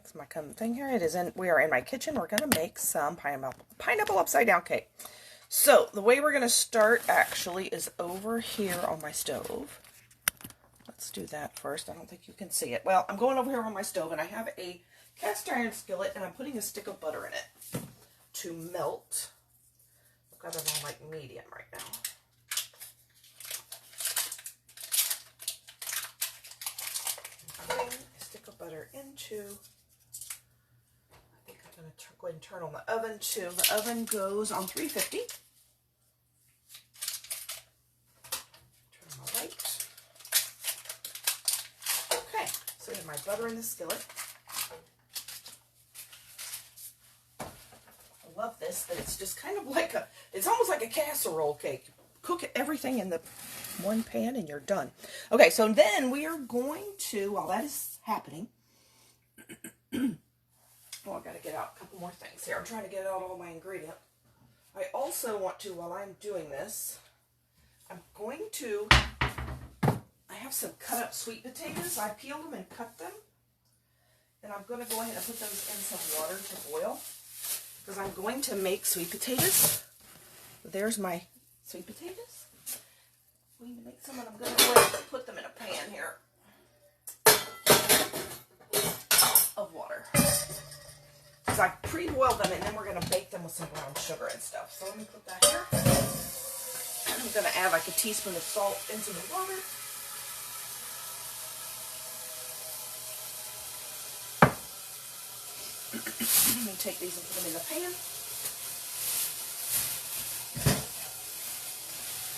fix my thing here. We are in my kitchen. We're going to make some pineapple upside down cake. So the way we're going to start actually is over here on my stove. Let's do that first. I don't think you can see it. Well, I'm going over here on my stove and I have a cast iron skillet and I'm putting a stick of butter in it to melt. I've got it on like medium right now. Putting a stick of butter into, I think I'm going to go ahead and turn on the oven too. The oven goes on 350. Turn on the light. Okay, so I have my butter in the skillet. I love this, that it's just kind of like it's almost like a casserole cake. Cook everything in the one pan and you're done. Okay, so then we are going to, while that is happening, oh, I got to get out a couple more things here. I'm trying to get out all my ingredients. I also want to, while I'm doing this, I'm going to, I have some cut up sweet potatoes. I peeled them and cut them. And I'm going to go ahead and put those in some water to boil. Because I'm going to make sweet potatoes. There's my sweet potatoes. We need to make some, and I'm going to go ahead and put them in a pan here of water. Because I pre-boiled them, and then we're going to bake them with some brown sugar and stuff. So let me put that here. I'm going to add like a teaspoon of salt into the water. Let me take these and put them in the pan.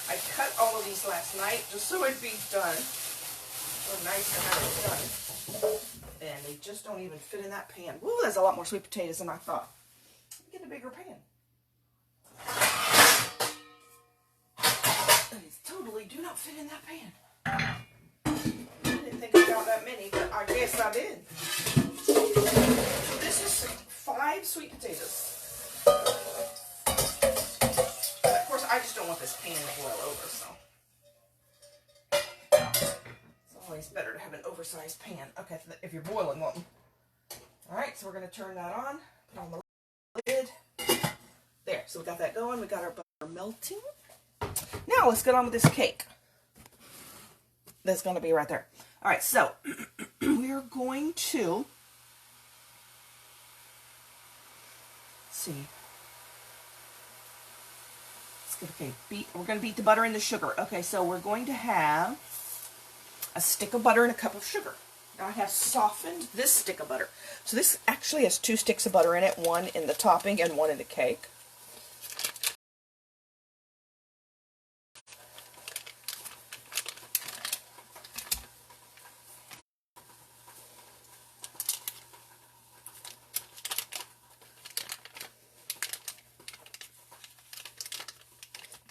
I cut all of these last night just so it'd be done. So nice to have it done. And they just don't even fit in that pan. Woo, there's a lot more sweet potatoes than I thought. Get a bigger pan. These totally do not fit in that pan. I didn't think about that many, but I guess I did. So this is 5 sweet potatoes. I just don't want this pan to boil over, so it's always better to have an oversized pan. Okay, if you're boiling one. Alright, so we're going to turn that on, put on the lid. There, so we got that going. We got our butter melting. Now let's get on with this cake. That's going to be right there. Alright, so we're going to, let's see. Okay, we're going to beat the butter and the sugar. Okay, so we're going to have a stick of butter and a cup of sugar. Now I have softened this stick of butter. So this actually has 2 sticks of butter in it, one in the topping and one in the cake.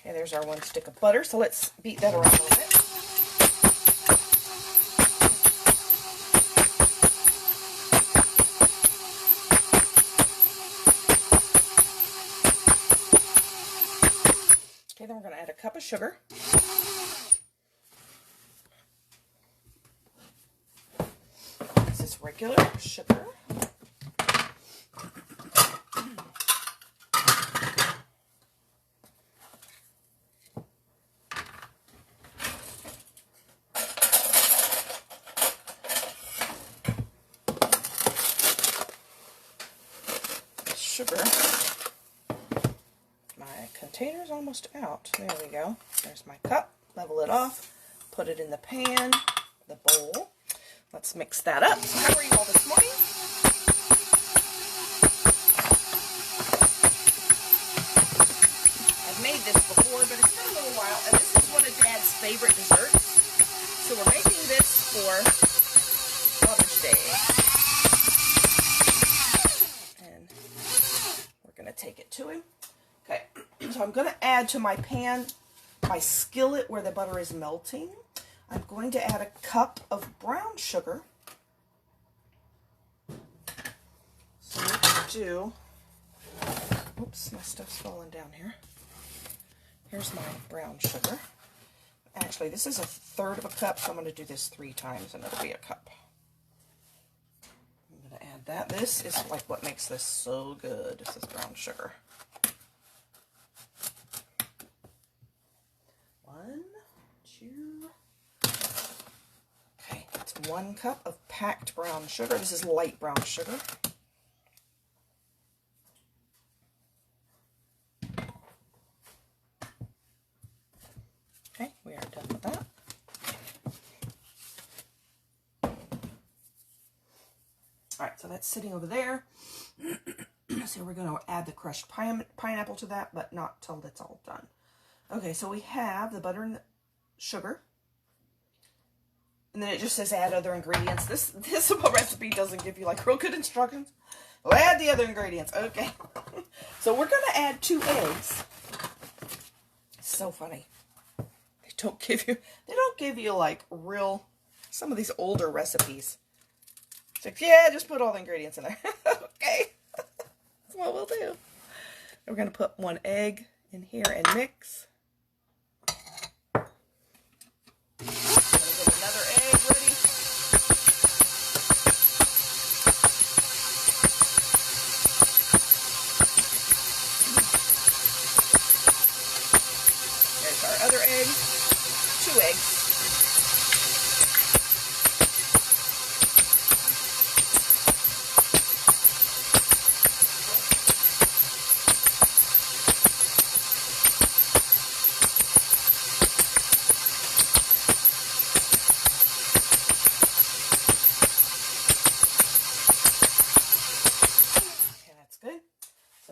Okay, there's our 1 stick of butter, so let's beat that around a little bit. Okay, then we're going to add a cup of sugar. This is regular sugar. Sugar. My container's almost out. There we go. There's my cup. Level it off. Put it in the pan, the bowl. Let's mix that up. So how are you all this morning? I've made this before, but it's been a little while, and this is one of Dad's favorite desserts. So we're making this for Mother's Day. Take it to him. Okay, so I'm going to add to my pan, my skillet where the butter is melting. I'm going to add a cup of brown sugar. So let's do, oops, my stuff's falling down here. Here's my brown sugar. Actually, this is 1/3 of a cup, so I'm going to do this 3 times and it'll be a cup. I'm going to add add that. This is like what makes this so good. This is brown sugar. 1, 2. Okay, that's 1 cup of packed brown sugar. This is light brown sugar. Okay, we are done with that. All right, so that's sitting over there. So we're going to add the crushed pineapple to that, but not till that's all done. Okay, so we have the butter and the sugar. And then it just says add other ingredients. This recipe doesn't give you like real good instructions. Well, add the other ingredients. Okay. So we're going to add 2 eggs. So funny. They don't give you like real, some of these older recipes. It's like, yeah, just put all the ingredients in there. Okay. That's what we'll do. We're going to put 1 egg in here and mix. I'm going to get another egg ready. There's our other egg. 2 eggs.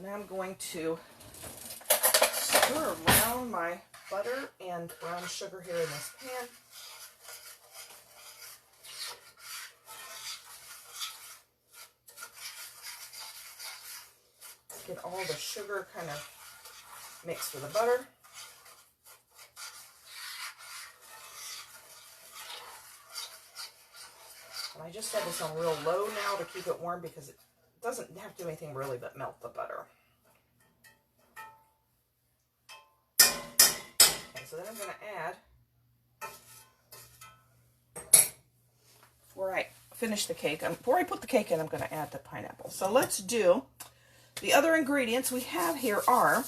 I'm going to stir around my butter and brown sugar here in this pan. Get all the sugar kind of mixed with the butter. And I just have this on real low now to keep it warm because it doesn't have to do anything really but melt the butter. Okay, so then I'm going to add, before I finish the cake, before I put the cake in, I'm going to add the pineapple. So let's do the other ingredients we have here are,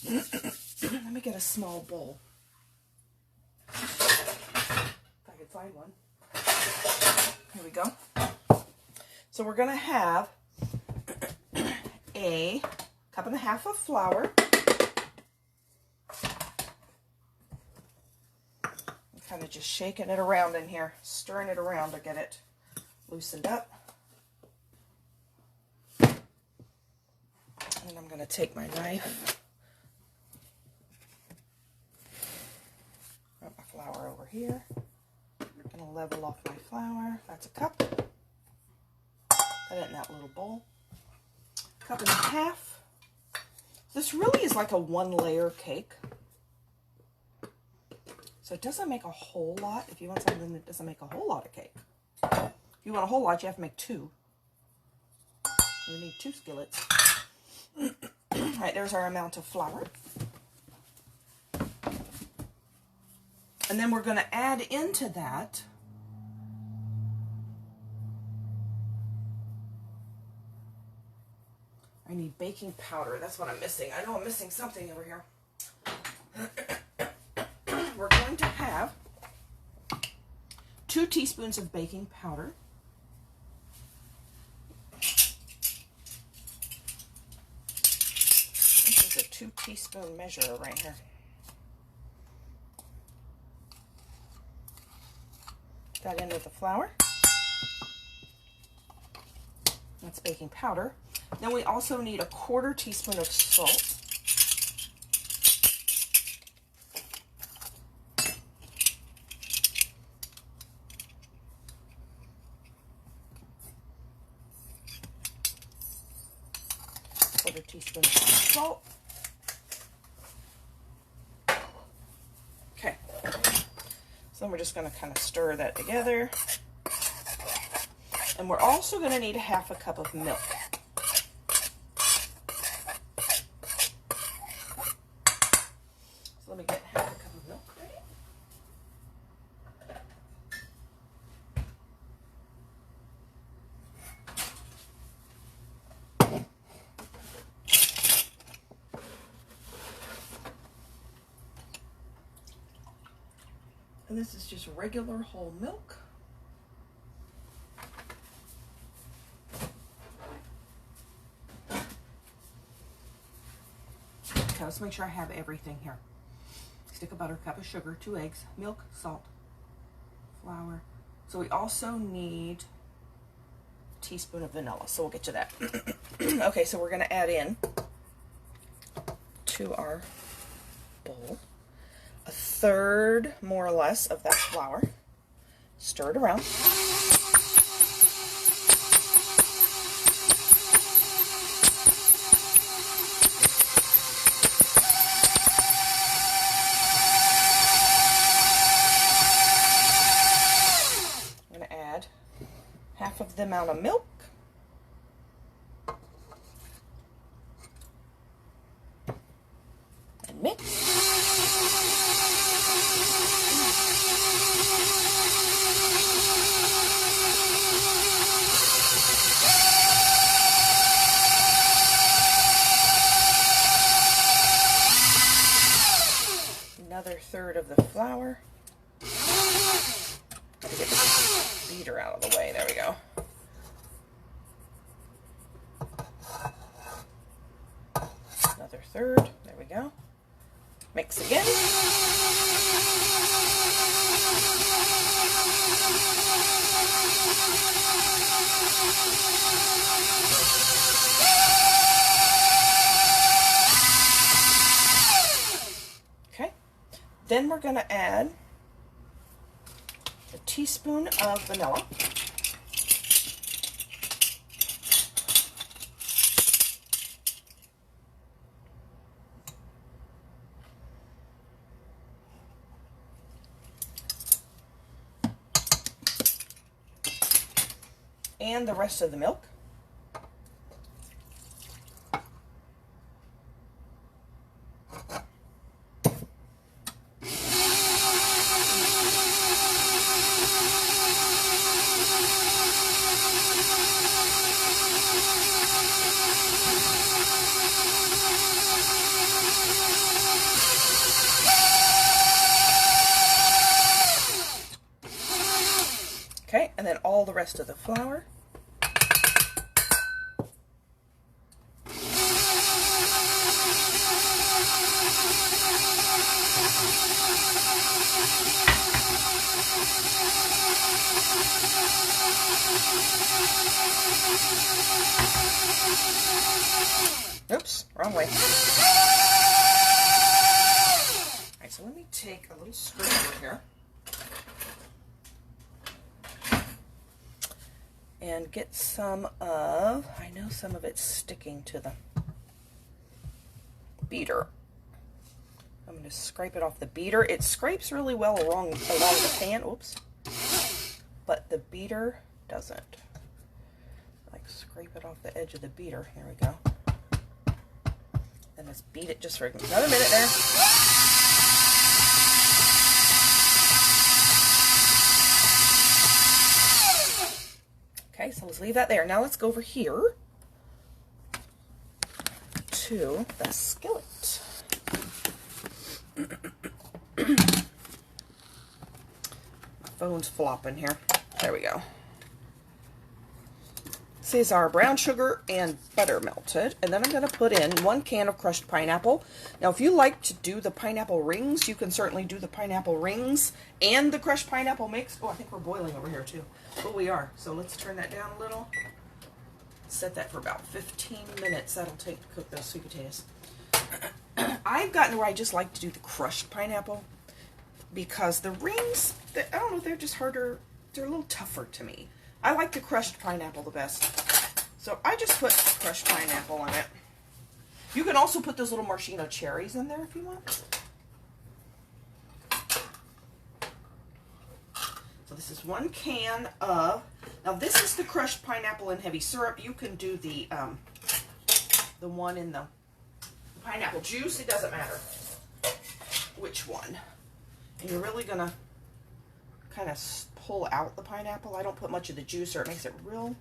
let me get a small bowl. If I can find one. Here we go. So we're going to have a 1.5 cups of flour. I'm kind of just shaking it around in here, stirring it around to get it loosened up. And I'm going to take my knife, put my flour over here. I'm going to level off my flour. That's a cup. Put it in that little bowl. 1.5 cups. This really is like a 1-layer cake. So it doesn't make a whole lot. If you want something that doesn't make a whole lot of cake. If you want a whole lot, you have to make 2. You need 2 skillets. Alright, there's our amount of flour. And then we're going to add into that I need baking powder. That's what I'm missing. I know I'm missing something over here. We're going to have 2 teaspoons of baking powder. This is a 2-teaspoon measure right here. That in with the flour. That's baking powder. Then we also need a 1/4 teaspoon of salt. Quarter teaspoon of salt. Okay. So then we're just going to kind of stir that together. And we're also going to need 1/2 cup of milk. So let me get 1/2 cup of milk ready. And this is just regular whole milk. Okay, let's make sure I have everything here. Stick of butter, cup of sugar, 2 eggs, milk, salt, flour. So we also need a teaspoon of vanilla, so we'll get to that. Okay, so we're going to add in to our bowl 1/3 more or less of that flour. Stir it around. Half of the amount of milk. And mix. Another 1/3 of the flour. Get the beater out of the way. There we go. Another 1/3. There we go. Mix again. Okay. Then we're going to add a teaspoon of vanilla. And the rest of the milk. Okay, and then all the rest of the flour. Oops, wrong way. Alright, so let me take a little scraper here and get some of, I know some of it's sticking to the beater. I'm going to scrape it off the beater. It scrapes really well along the pan, oops, but the beater doesn't. Like scrape it off the edge of the beater. Here we go. And let's beat it just for another minute there. Okay, so let's leave that there. Now let's go over here to the skillet. My phone's flopping here. There we go. This is our brown sugar and butter melted, and then I'm going to put in 1 can of crushed pineapple. Now, if you like to do the pineapple rings, you can certainly do the pineapple rings and the crushed pineapple mix. Oh, I think we're boiling over here too. Oh, we are. So let's turn that down a little. Set that for about 15 minutes. That'll take to cook those sweet potatoes. I've gotten where I just like to do the crushed pineapple because the rings, I don't know, they're just harder. They're a little tougher to me. I like the crushed pineapple the best. So I just put crushed pineapple on it. You can also put those little maraschino cherries in there if you want. So this is 1 can of, now this is the crushed pineapple and heavy syrup. You can do the one in the pineapple juice. It doesn't matter which one. And you're really gonna kind of pull out the pineapple. I don't put much of the juice or it makes it real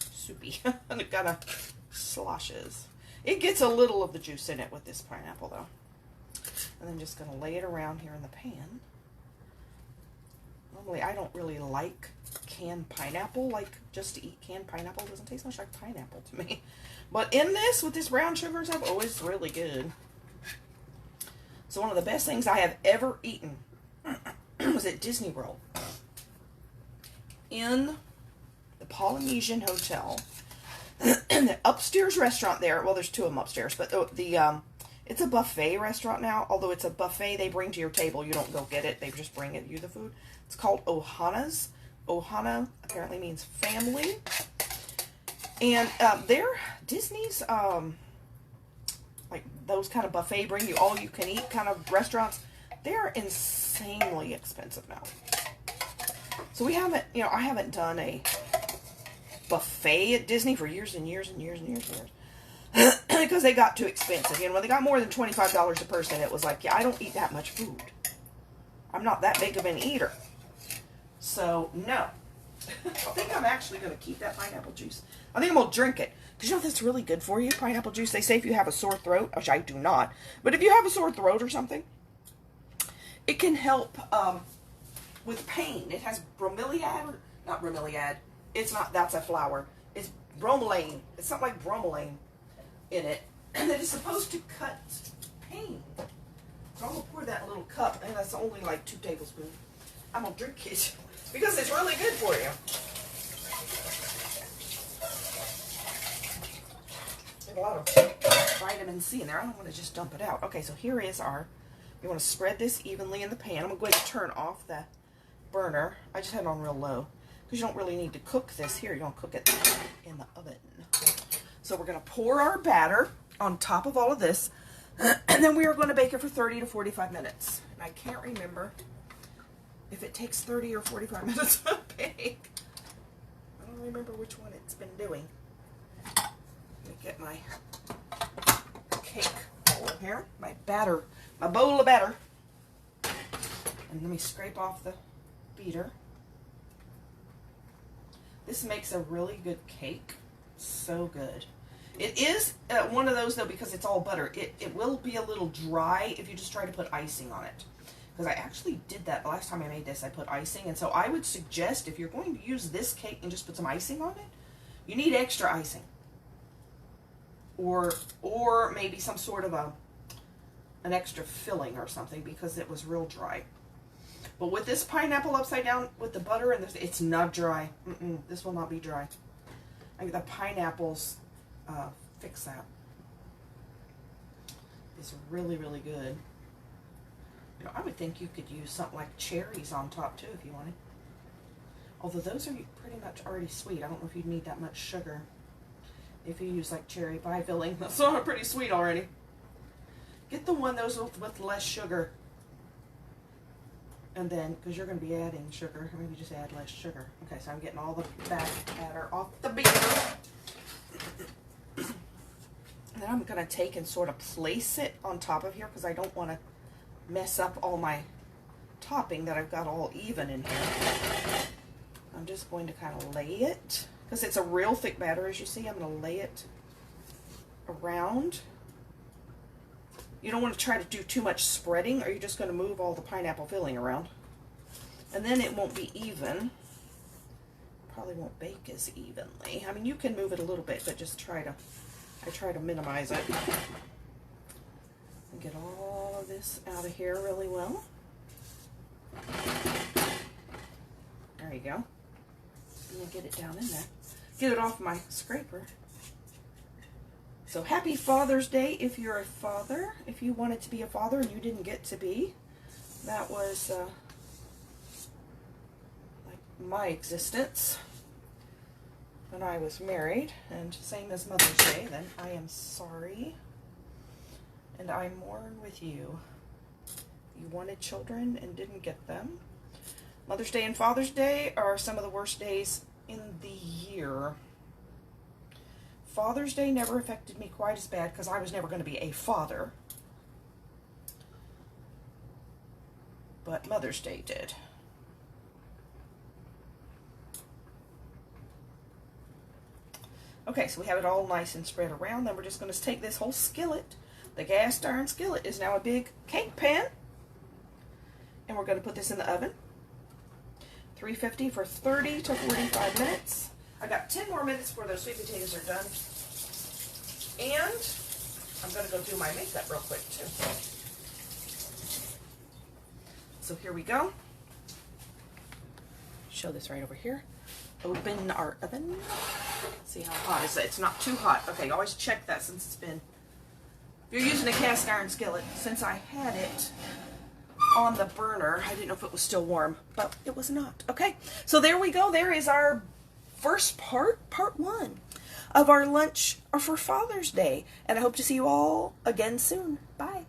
soupy. And it kind of sloshes. It gets a little of the juice in it with this pineapple though. And I'm just going to lay it around here in the pan. Normally, I don't really like canned pineapple, like just to eat canned pineapple. It doesn't taste much like pineapple to me. But in this, with this brown sugar and stuff, oh, it's really good. So one of the best things I have ever eaten was at Disney World. In the Polynesian Hotel. The upstairs restaurant there, well, there's two of them upstairs, but it's a buffet restaurant now. Although it's a buffet they bring to your table. You don't go get it. They just bring you the food. It's called Ohana's. Ohana apparently means family. And they're Disney's, like those kind of buffet, bring you all you can eat kind of restaurants. They're insanely expensive now. So we haven't, I haven't done a buffet at Disney for years and years and years and years and years. Because they got too expensive. When they got more than $25 a person, it was like, yeah, I don't eat that much food. I'm not that big of an eater. So, no. I think I'm actually going to keep that pineapple juice. I think I'm going to drink it. Because that's really good for you, pineapple juice. They say if you have a sore throat, which I do not. But if you have a sore throat or something, it can help with pain. It has bromeliad, not bromeliad. It's not, that's a flower. It's bromelain. It's something like bromelain in it. And it is supposed to cut pain. So I'm going to pour that little cup, and that's only like 2 tablespoons. I'm going to drink it because it's really good for you. There's a lot of vitamin C in there. I don't want to just dump it out. Okay, so here is you want to spread this evenly in the pan. I'm going to turn off the burner. I just had it on real low because you don't really need to cook this here. You're going to cook it in the oven. So we're going to pour our batter on top of all of this, and then we are going to bake it for 30 to 45 minutes. And I can't remember if it takes 30 or 45 minutes to bake. I don't remember which one it's been doing. Let me get my cake bowl here, my bowl of batter. And let me scrape off the beater. This makes a really good cake. So good. It is one of those, though, because it's all butter. It will be a little dry if you just try to put icing on it. Because I actually did that the last time I made this. I put icing. And so I would suggest if you're going to use this cake and just put some icing on it, you need extra icing. Or maybe some sort of an extra filling or something because it was real dry. But with this pineapple upside down with the butter and it's not dry. This will not be dry. The pineapples fix that. It's really, really good. I would think you could use something like cherries on top too if you wanted. Although those are pretty much already sweet. I don't know if you'd need that much sugar. If you use like cherry pie filling, that's all pretty sweet already. Get the one those with less sugar. And then, because you're going to be adding sugar, maybe just add less sugar. Okay, so I'm getting all the batter off the beater. And then I'm going to take and sort of place it on top of here because I don't want to mess up all my topping that I've got all even in here. I'm just going to kind of lay it, because it's a real thick batter, as you see. I'm going to lay it around. You don't want to try to do too much spreading, or you're just going to move all the pineapple filling around. And then it won't be even. Probably won't bake as evenly. I mean, you can move it a little bit, but just I try to minimize it. And get all of this out of here really well. There you go. And get it down in there. Get it off my scraper. So happy Father's Day if you're a father. If you wanted to be a father and you didn't get to be. That was like my existence when I was married. And same as Mother's Day, then I am sorry. And I mourn with you. You wanted children and didn't get them. Mother's Day and Father's Day are some of the worst days in the year. Father's Day never affected me quite as bad because I was never going to be a father. But Mother's Day did. Okay, so we have it all nice and spread around. Then we're just going to take this whole skillet, The cast iron skillet is now a big cake pan. And we're going to put this in the oven. 350 for 30 to 45 minutes. I got 10 more minutes before those sweet potatoes are done. And I'm going to go do my makeup real quick too. So here we go. Show this right over here. Open our oven. See how hot is it? It's not too hot. Okay, always check that since it's been... If you're using a cast iron skillet, since I had it on the burner, I didn't know if it was still warm, but it was not. Okay, so there we go. There is our first part 1 of our lunch for Father's Day. And I hope to see you all again soon. Bye.